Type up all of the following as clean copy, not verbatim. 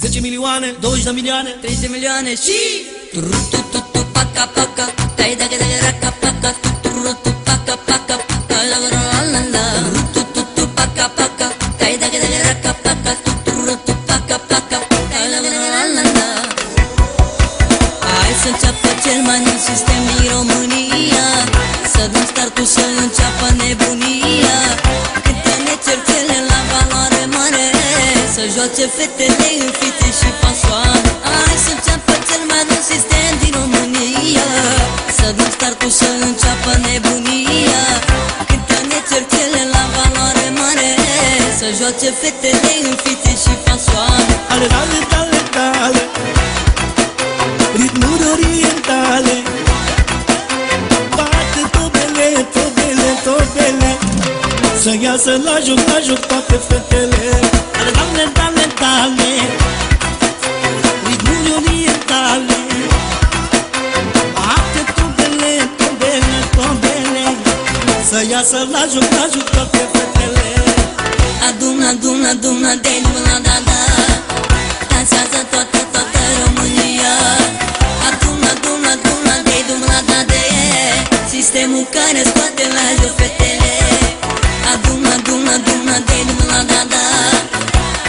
10 milioane, 20 de milioane, 30 de milioane și tu paca paca, tai da da raka paca, tu paca paca, tai da la la la, tu paca paca, tai da da raka paca, tu paca paca, tai da la la la. Hai să înceapă cel mai nou sistem din România, să dăm startul să înceapă nebunia, cântă necercele la valoare mare, să joace fetele în fite și pasoare. Hai să înceapă cel mai nou sistem din România, să dăm startul să înceapă nebunia, cântă necercele la valoare mare, să joace fetele în fite și pasoare. ale dale, dale, dale, ritmuri orientale, bate tobele, tobele, tobele, să iasă la joc toate fetele. Ale dale, dale, dale, ritmuri orientale, bate tobele, tobele, tobele, să iasă la joc toate fetele. Aduna, de la da da, dansează toată România. Aduna, de la da de, sistemul care scoate la joc fetele. Aduna, de la da da,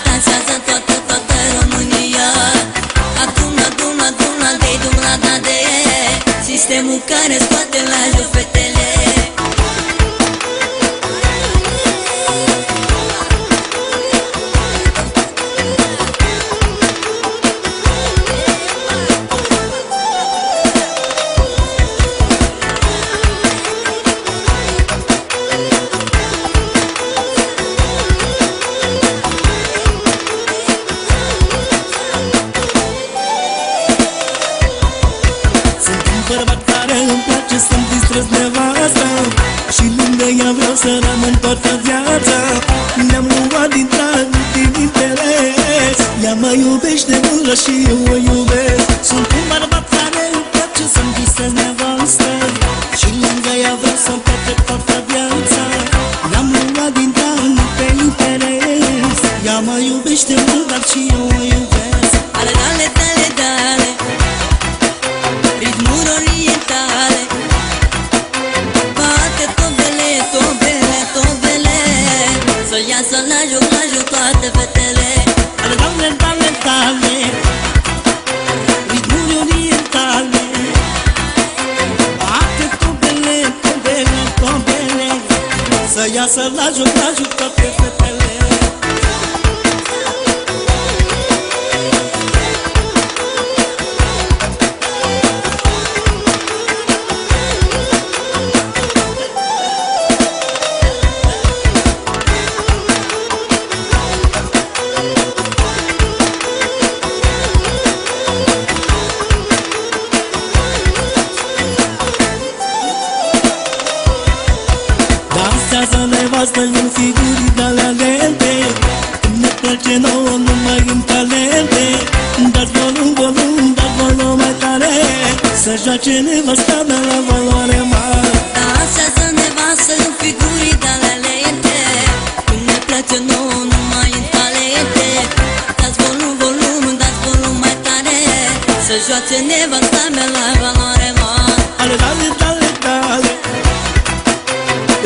dansează toată România. Aduna, de la da de, sistemul care scoate la joc fetele. Bărbat care îmi place să-mi distrez nevasta și lângă ea vreau să rămân toată viața. Ne-am luat din drag, din interes, ea mă iubește mult și eu o iubesc. Sunt un bărbat care îmi place să-mi distrez nevasta și lângă ea vreau să-mi petrec toată viața. Ne-am luat din drag, pe interes, ea mă iubește mult, dar și eu o iubesc. Ale dale, ritmuri orientale, bate tobele, să iasă la joc toate fetele. Ale dale, ritmuri orientale, bate tobele, să iasă la joc toate fetele. Dansează nevastă în figurii de-alea lente, ne place nouă numai în talente. Dați volum mai tare, să joace nevasta de la valoare mare. Dansează nevastă în figurii de-alea lente, ne place nouă numai în talente. Dați volum mai tare, să joace nevasta de la valoare mare. Ale dale,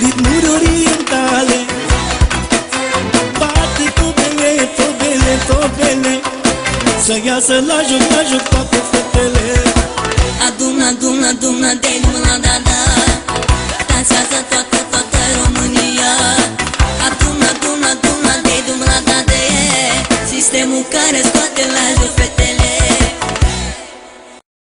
ritmuri orientale, bate tobele, să iasă la joc toate fetele.